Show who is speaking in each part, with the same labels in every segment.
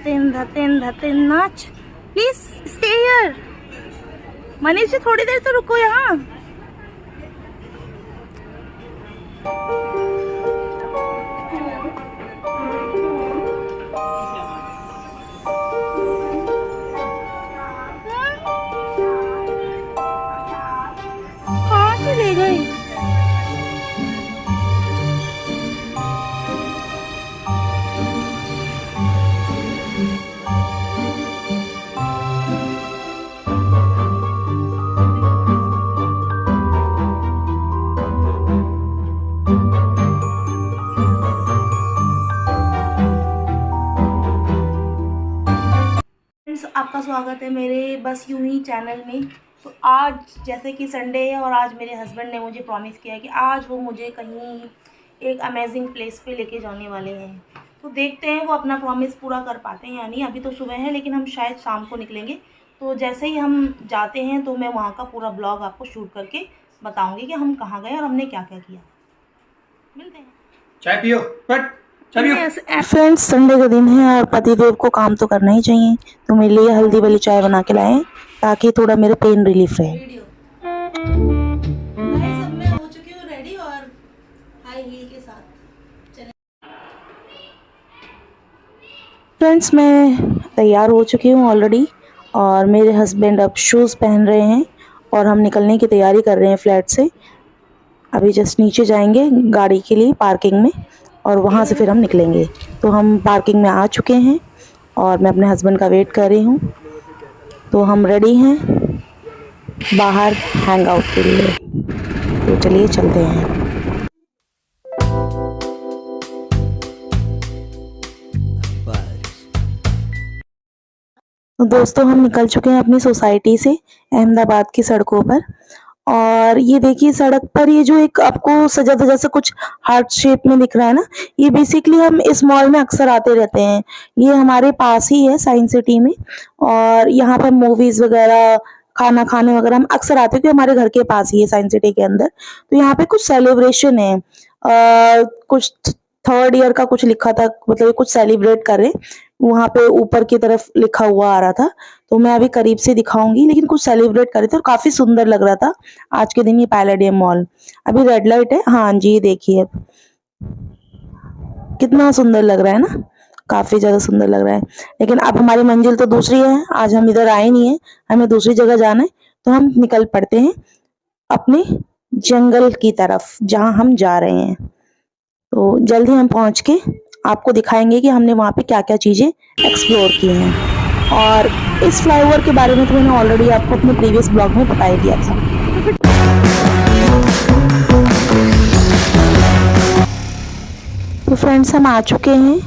Speaker 1: धतिन धतिन धतिन नाच। Please stay here. Manish ji थोड़ी देर तो रुको यहाँ। कहाँ चले गए? आपका स्वागत है मेरे बस यूं ही चैनल में। तो आज जैसे कि संडे है और आज मेरे हस्बैंड ने मुझे प्रॉमिस किया कि आज वो मुझे कहीं एक अमेजिंग प्लेस पे लेके जाने वाले हैं। तो देखते हैं वो अपना प्रॉमिस पूरा कर पाते हैं या नहीं। अभी तो सुबह है लेकिन हम शायद शाम को निकलेंगे। तो जैसे ही हम जाते हैं तो मैं वहाँ का पूरा ब्लॉग आपको शूट करके बताऊँगी कि हम कहाँ गए और हमने क्या क्या किया। मिलते हैं।
Speaker 2: चाय पियो बट
Speaker 1: फ्रेंड्स, संडे का दिन है और पतिदेव को काम तो करना ही चाहिए। तो मेरे लिए हल्दी वाली चाय बना के लाए ताकि थोड़ा मेरा पेन रिलीफ रहे। मैं हो चुकी हूँ रेडी और हाई हील के साथ चले। फ्रेंड्स, मैं तैयार हो चुकी हूँ ऑलरेडी और मेरे हस्बैंड अब शूज़ पहन रहे हैं और हम निकलने की तैयारी कर रहे हैं फ्लैट से। अभी जस्ट नीचे जाएंगे गाड़ी के लिए पार्किंग में और वहाँ से फिर हम निकलेंगे। तो हम पार्किंग में आ चुके हैं और मैं अपने हस्बैंड का वेट कर रही हूँ। तो हम रेडी हैं बाहर हैंग आउट के लिए। तो चलिए चलते हैं। तो दोस्तों, हम निकल चुके हैं अपनी सोसाइटी से अहमदाबाद की सड़कों पर। और ये देखिए सड़क पर ये जो एक आपको सजा धजा सा कुछ हार्ट शेप में दिख रहा है ना, ये बेसिकली हम इस मॉल में अक्सर आते रहते हैं। ये हमारे पास ही है साइंस सिटी में और यहाँ पर मूवीज वगैरह खाना खाने वगैरह हम अक्सर आते हैं क्योंकि हमारे घर के पास ही है साइंस सिटी के अंदर। तो यहाँ पे कुछ सेलिब्रेशन है, कुछ थर्ड ईयर का कुछ लिखा था, मतलब कुछ सेलिब्रेट कर रहे, वहां पे ऊपर की तरफ लिखा हुआ आ रहा था। तो मैं अभी करीब से दिखाऊंगी, लेकिन कुछ सेलिब्रेट कर रहे थे और काफी सुंदर लग रहा था आज के दिन ये पैलेडियम मॉल। अभी रेड लाइट है, हाँ जी देखिए कितना सुंदर लग रहा है ना, काफी ज्यादा सुंदर लग रहा है। लेकिन अब हमारी मंजिल तो दूसरी है, आज हम इधर आए नहीं है, हमें दूसरी जगह जाना है। तो हम निकल पड़ते हैं अपने जंगल की तरफ जहाँ हम जा रहे हैं। तो जल्दी हम पहुंच के आपको दिखाएंगे कि हमने वहाँ पे क्या क्या चीजें एक्सप्लोर की हैं। और इस फ्लाईओवर के बारे में तो मैंने ऑलरेडी आपको अपने प्रीवियस ब्लॉग में बता ही दिया था। तो फ्रेंड्स, हम आ चुके हैं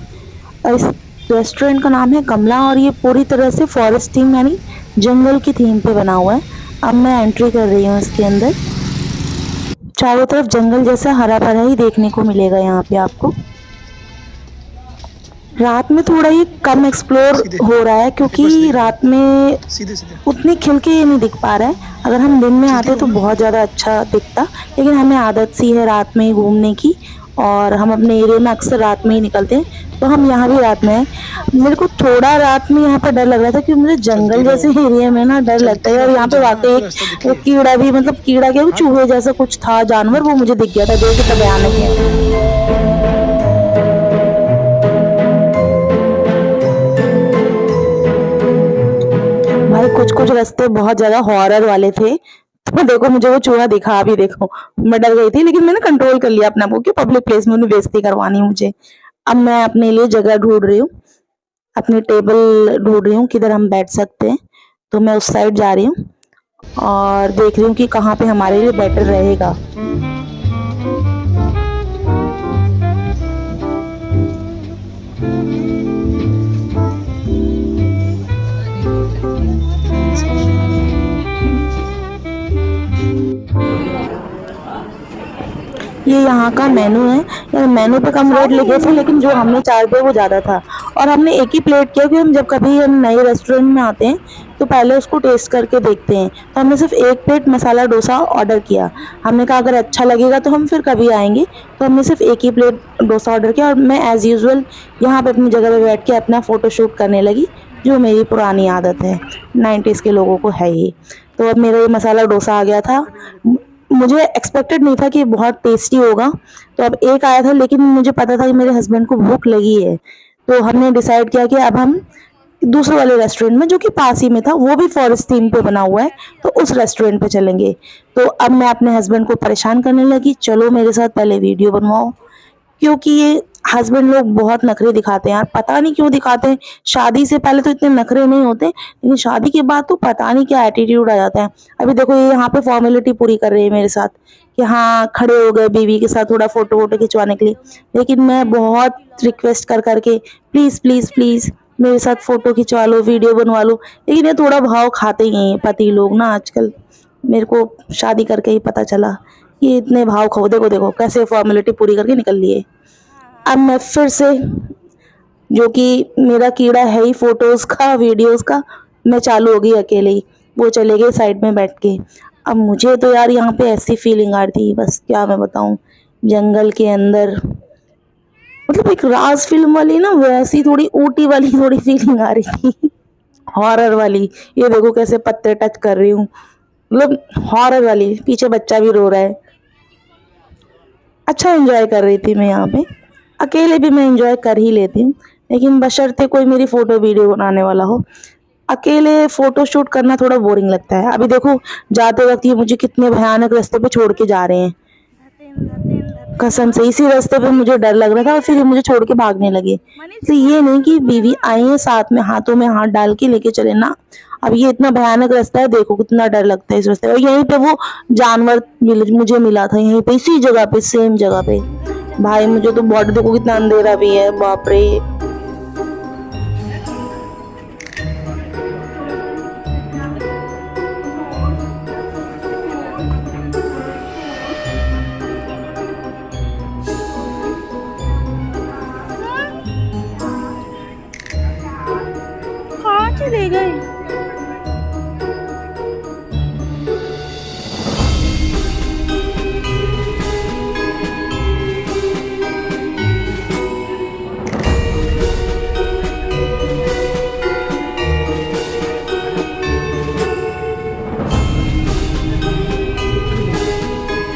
Speaker 1: और इस रेस्टोरेंट का नाम है कमला और ये पूरी तरह से फॉरेस्ट थीम यानी जंगल की थीम पे बना हुआ है। अब मैं एंट्री कर रही हूँ इसके अंदर। चारों तरफ जंगल जैसा हरा भरा ही देखने को मिलेगा यहाँ पे आपको। रात में थोड़ा ही कम एक्सप्लोर हो रहा है क्योंकि रात में उतनी खिल के नहीं दिख पा रहा है। अगर हम दिन में आते तो बहुत ज़्यादा अच्छा दिखता, लेकिन हमें आदत सी है रात में ही घूमने की और हम अपने एरिया में अक्सर रात में ही निकलते हैं। तो हम यहाँ भी रात में हैं। मेरे को थोड़ा रात में यहाँ पर डर लग रहा था क्योंकि मुझे जंगल जैसे एरिया में ना डर लगता है। और यहाँ पे वाकई एक कीड़ा भी, मतलब कीड़ा क्या, चूहे जैसा कुछ था जानवर, वो मुझे दिख गया था, देख के भयानक है। भाई कुछ कुछ रास्ते बहुत ज्यादा हॉरर वाले थे। तो देखो मुझे वो चूहा दिखा भी, देखो मैं डर गई थी, लेकिन मैंने कंट्रोल कर लिया अपने आप को कि पब्लिक प्लेस में उन्हें बेइज्जती करवानी मुझे। अब मैं अपने लिए जगह ढूंढ रही हूँ, अपनी टेबल ढूंढ रही हूँ किधर हम बैठ सकते हैं। तो मैं उस साइड जा रही हूँ और देख रही हूँ कि कहाँ पे हमारे लिए बेटर रहेगा। ये यहाँ का मेनू है। यार मेनू पे कम रेट लिखे थे लेकिन जो हमने चार्ज दिया वो ज़्यादा था। और हमने एक ही प्लेट किया क्योंकि हम जब कभी हम नए रेस्टोरेंट में आते हैं तो पहले उसको टेस्ट करके देखते हैं। तो हमने सिर्फ 1 प्लेट मसाला डोसा ऑर्डर किया। हमने कहा अगर अच्छा लगेगा तो हम फिर कभी आएँगे, तो हमने सिर्फ 1 ही प्लेट डोसा ऑर्डर किया और मैं एज़ यूजुअल यहाँ पे अपनी जगह पे बैठ के अपना फ़ोटोशूट करने लगी, जो मेरी पुरानी आदत है, 90s के लोगों को है ये। तो अब मेरा ये मसाला डोसा आ गया था। मुझे एक्सपेक्टेड नहीं था कि बहुत टेस्टी होगा, तो अब एक आया था लेकिन मुझे पता था कि मेरे हस्बैंड को भूख लगी है, तो हमने डिसाइड किया कि अब हम दूसरे वाले रेस्टोरेंट में जो कि पास ही में था, वो भी फॉरेस्ट थीम पे बना हुआ है, तो उस रेस्टोरेंट पे चलेंगे। तो अब मैं अपने हस्बैंड को परेशान करने लगी, चलो मेरे साथ पहले वीडियो बनवाओ, क्योंकि ये हस्बैंड लोग बहुत नखरे दिखाते हैं यार, पता नहीं क्यों दिखाते हैं। शादी से पहले तो इतने नखरे नहीं होते, लेकिन शादी के बाद तो पता नहीं क्या एटीट्यूड आ जाता है। अभी देखो ये यहाँ पे फॉर्मेलिटी पूरी कर रही है मेरे साथ कि हाँ खड़े हो गए बीवी के साथ थोड़ा फोटो वोटो खिंचवाने के लिए, लेकिन मैं बहुत रिक्वेस्ट कर करके प्लीज प्लीज प्लीज मेरे साथ फोटो खिंचवा लो, वीडियो बनवा लो, लेकिन ये थोड़ा भाव खाते ही हैं पति लोग ना आजकल। मेरे को शादी करके ही पता चला ये इतने भाव खाओ, देखो देखो कैसे फॉर्मेलिटी पूरी करके निकल लिए। अब मैं फिर से, जो कि मेरा कीड़ा है ही फोटोज का वीडियोस का, मैं चालू हो गई अकेले ही, वो चले गए साइड में बैठ के। अब मुझे तो यार यहाँ पे ऐसी फीलिंग आ रही थी, बस क्या मैं बताऊँ, जंगल के अंदर मतलब एक राज फिल्म वाली ना वैसी थोड़ी ऊटी वाली थोड़ी फीलिंग आ रही थी, हॉरर वाली। ये देखो कैसे पत्ते टच कर रही हूँ, मतलब हॉरर वाली, पीछे बच्चा भी रो रहा है। अच्छा एंजॉय कर रही थी मैं यहाँ पे, अकेले भी मैं एंजॉय कर ही लेती हूँ, लेकिन बशर्ते कोई मेरी फोटो वीडियो बनाने वाला हो। अकेले फोटो शूट करना थोड़ा बोरिंग लगता है। अभी देखो जाते वक्त ये मुझे कितने भयानक रास्ते पे छोड़ के जा रहे हैं, कसम से इसी रास्ते पे मुझे डर लग रहा था और फिर ये मुझे छोड़ के भागने लगे। तो ये नहीं कि बीवी आई है साथ में हाथों में हाथ डाल के लेके चले ना। अब ये इतना भयानक रास्ता है, देखो कितना डर लगता है इस रास्ते पे। और यहीं पे वो जानवर मुझे मिला था, यहीं पे इसी जगह पे, सेम जगह पे। भाई मुझे तो बहुत, देखो कितना अंधेरा भी है, बाप रे। कहाँ चले गए?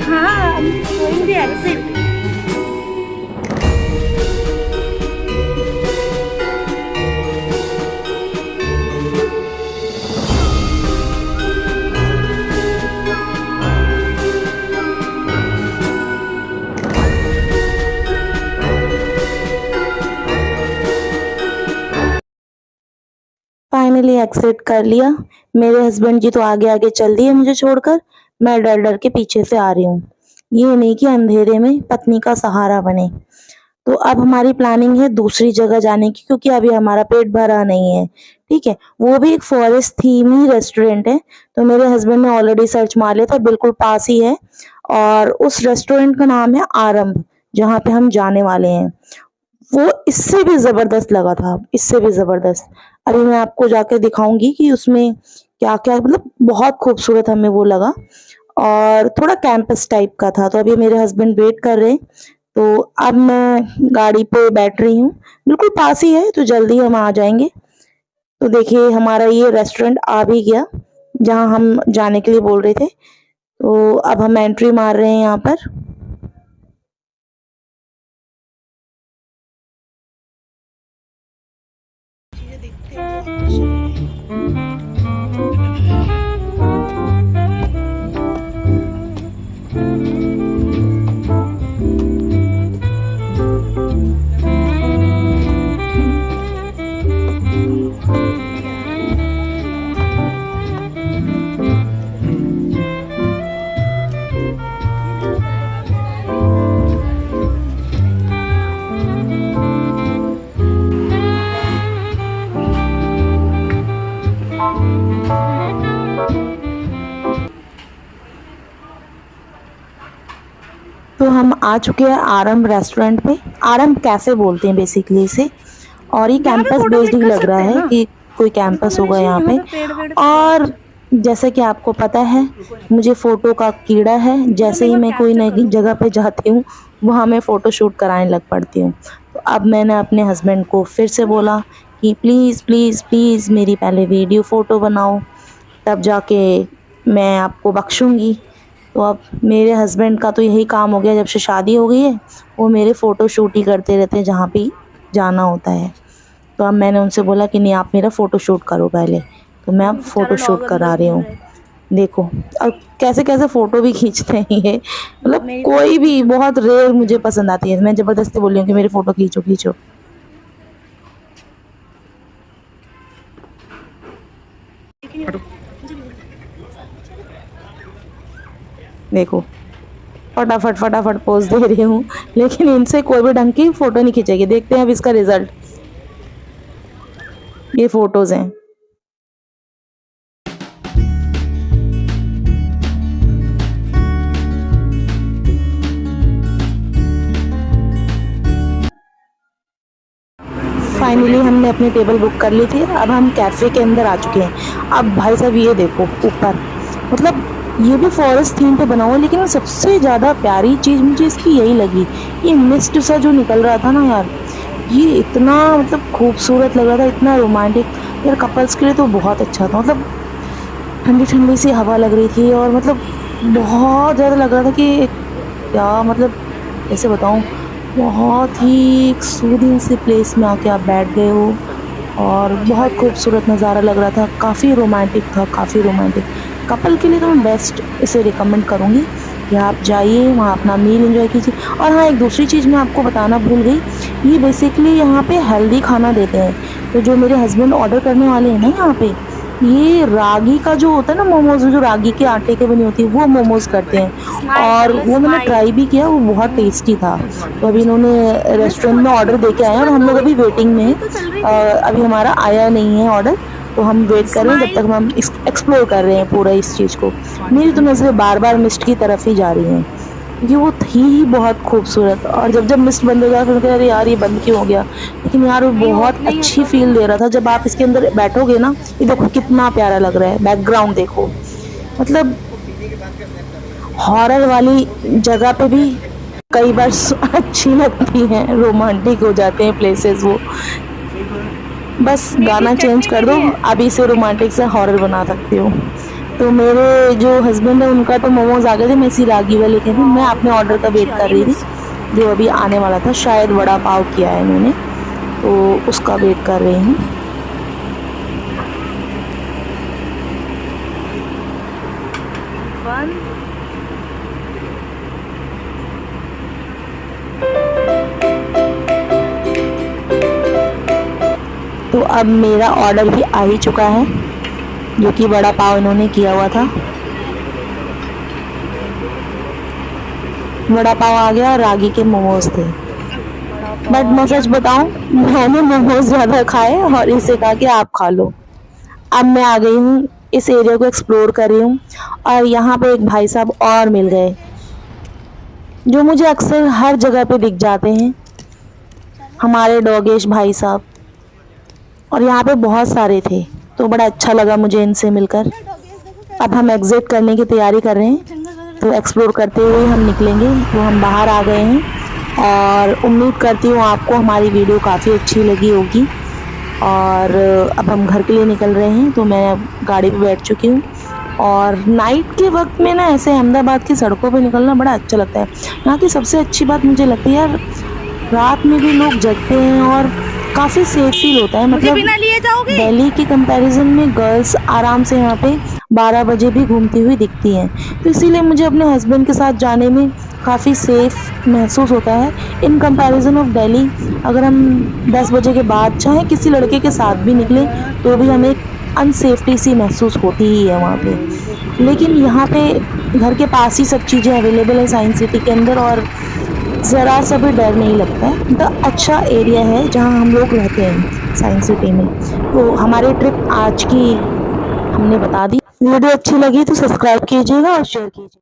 Speaker 1: हाँ, I'm showing the exit. Finally accept कर लिया। मेरे हस्बैंड जी तो आगे आगे चल दिए मुझे छोड़कर, मैं डर डर के पीछे से आ रही हूँ। ये नहीं कि अंधेरे में पत्नी का सहारा बने। तो अब हमारी प्लानिंग है दूसरी जगह जाने की, क्योंकि अभी हमारा पेट भरा नहीं है, ठीक है। वो भी एक फॉरेस्ट थीम ही रेस्टोरेंट है, तो मेरे हस्बैंड ने ऑलरेडी सर्च मार लिया था, बिल्कुल पास ही है। और उस रेस्टोरेंट का नाम है आरंभ, जहाँ पे हम जाने वाले हैं। वो इससे भी जबरदस्त लगा था, इससे भी जबरदस्त। अभी मैं आपको जाके दिखाऊंगी कि उसमें क्या क्या, मतलब बहुत खूबसूरत हमें वो लगा, और थोड़ा कैंपस टाइप का था। तो अभी मेरे हस्बैंड वेट कर रहे हैं, तो अब मैं गाड़ी पे बैठ रही हूँ, बिल्कुल पास ही है, तो जल्दी हम आ जाएंगे। तो देखिए हमारा ये रेस्टोरेंट आ भी गया जहाँ हम जाने के लिए बोल रहे थे। तो अब हम एंट्री मार रहे हैं यहाँ पर। तो हम आ चुके हैं आरंभ रेस्टोरेंट पे, आरंभ कैफे बोलते हैं बेसिकली इसे। और ये कैंपस बेस्ड ही लग रहा है कि कोई कैंपस होगा यहाँ पे। और जैसे कि आपको पता है मुझे फ़ोटो का कीड़ा है, जैसे ही मैं कोई नई जगह पे जाती हूँ वहाँ मैं फ़ोटो शूट कराने लग पड़ती हूँ। तो अब मैंने अपने हस्बैंड को फिर से बोला कि प्लीज़ प्लीज़ प्लीज़ मेरी पहले वीडियो फ़ोटो बनाओ, तब जाके मैं आपको बख्शूँगी। तो अब मेरे हस्बैंड का तो यही काम हो गया, जब से शादी हो गई है वो मेरे फ़ोटो शूट ही करते रहते हैं जहाँ भी जाना होता है। तो अब मैंने उनसे बोला कि नहीं आप मेरा फ़ोटो शूट करो पहले, तो मैं अब फ़ोटो शूट करा रही हूँ। देखो और कैसे-कैसे फ़ोटो भी खींचते हैं ये, मतलब कोई भी बहुत रेयर मुझे पसंद आती है। मैं ज़बरदस्ती बोल रही हूँ कि मेरी फ़ोटो खींचो, खींचो। देखो फटाफट फटाफट पोज दे रही हूँ, लेकिन इनसे कोई भी ढंग की फ़ोटो नहीं खींचेगी। देखते हैं अब इसका रिज़ल्ट। ये फ़ोटोज़ हैं। फाइनली हमने अपनी टेबल बुक कर ली थी। अब हम कैफ़े के अंदर आ चुके हैं। अब भाई साहब ये देखो ऊपर, मतलब ये भी फॉरेस्ट थीम पे बना हुआ है, लेकिन सबसे ज़्यादा प्यारी चीज़ मुझे इसकी यही लगी, ये मिस्ट सा जो निकल रहा था ना यार, ये इतना मतलब खूबसूरत लग रहा था, इतना रोमांटिक यार। कपल्स के लिए तो बहुत अच्छा था। मतलब ठंडी ठंडी सी हवा लग रही थी और मतलब बहुत ज़्यादा लग रहा था कि क्या मतलब कैसे बताऊँ, बहुत ही सूदिंग सी प्लेस में आके आप बैठ गए हो और बहुत खूबसूरत नज़ारा लग रहा था। काफ़ी रोमांटिक था, काफ़ी रोमांटिक। कपल के लिए तो मैं बेस्ट इसे रिकमेंड करूँगी कि आप जाइए वहाँ अपना मील एंजॉय कीजिए। और हाँ, एक दूसरी चीज़ मैं आपको बताना भूल गई, ये बेसिकली यहाँ पे हेल्दी खाना देते हैं। तो जो मेरे हस्बैंड ऑर्डर करने वाले हैं ना यहाँ पे, ये रागी का जो होता है ना मोमोज, जो रागी के आटे के बनी होती है वो मोमोज करते हैं, और वो मैंने ट्राई भी किया, वो बहुत टेस्टी था। तो अभी इन्होंने रेस्टोरेंट में ऑर्डर दे के आए हैं और हम लोग अभी वेटिंग में हैं। अभी हमारा आया नहीं है ऑर्डर, तो हम वेट कर रहे हैं, जब तक हम एक्सप्लोर कर रहे हैं पूरा इस चीज़ को। मेरी तो नज़रें बार बार मिस्ट की तरफ ही जा रही हैं, क्योंकि वो थी ही बहुत खूबसूरत। और जब जब मिस्ट बंद हो गया फिर कह रहे यार ये बंद क्यों हो गया, लेकिन यार वो बहुत अच्छी फील दे रहा था जब आप इसके अंदर बैठोगे ना। ये देखो कितना प्यारा लग रहा है, बैकग्राउंड देखो, मतलब हॉरर वाली जगह पे भी कई बार अच्छी लगती हैं, रोमांटिक हो जाते हैं प्लेसेस वो। बस गाना चेंज कर दो, अभी से रोमांटिक से हॉरर बना सकती हूँ। तो मेरे जो हस्बैंड है उनका तो मोमोज आ गए थे, मैं इसी रागी वाले के थी। मैं अपने ऑर्डर का वेट कर रही थी जो अभी आने वाला था, शायद वड़ा पाव किया है इन्होंने, तो उसका वेट कर रही हूँ। तो अब मेरा ऑर्डर भी आ ही चुका है, जो कि वड़ा पाव इन्होंने किया हुआ था। वड़ा पाव आ गया और रागी के मोमोज थे। बट मैं सच बताऊं, मैंने मोमोज ज़्यादा खाए और इसे कहा कि आप खा लो। अब मैं आ गई हूँ, इस एरिया को एक्सप्लोर कर रही हूँ, और यहाँ पे एक भाई साहब और मिल गए जो मुझे अक्सर हर जगह पे दिख जाते हैं, हमारे डॉगेश भाई साहब। और यहाँ पे बहुत सारे थे, तो बड़ा अच्छा लगा मुझे इनसे मिलकर। अब हम एग्ज़िट करने की तैयारी कर रहे हैं, तो एक्सप्लोर करते हुए हम निकलेंगे। तो हम बाहर आ गए हैं और उम्मीद करती हूँ आपको हमारी वीडियो काफ़ी अच्छी लगी होगी। और अब हम घर के लिए निकल रहे हैं, तो मैं गाड़ी पे बैठ चुकी हूँ। और नाइट के वक्त में ना ऐसे अहमदाबाद की सड़कों पे निकलना बड़ा अच्छा लगता है। यहाँ की सबसे अच्छी बात मुझे लगती है यार, रात में भी लोग जगते हैं और काफ़ी सेफ फील होता है। मतलब दिल्ली की कंपैरिजन में गर्ल्स आराम से यहाँ पे 12 बजे भी घूमती हुई दिखती हैं, तो इसीलिए मुझे अपने हस्बैंड के साथ जाने में काफ़ी सेफ महसूस होता है इन कंपैरिजन ऑफ दिल्ली। अगर हम 10 बजे के बाद चाहे किसी लड़के के साथ भी निकलें तो भी हमें अनसेफ्टी सी महसूस होती ही है वहाँ पे। लेकिन यहाँ पे घर के पास ही सब चीज़ें अवेलेबल है साइंस सिटी के अंदर, और ज़रा सा भी डर नहीं लगता है। तो अच्छा एरिया है जहाँ हम लोग रहते हैं साइंस सिटी में। तो हमारी ट्रिप आज की हमने बता दी। वीडियो अच्छी लगी तो सब्सक्राइब कीजिएगा और शेयर कीजिए।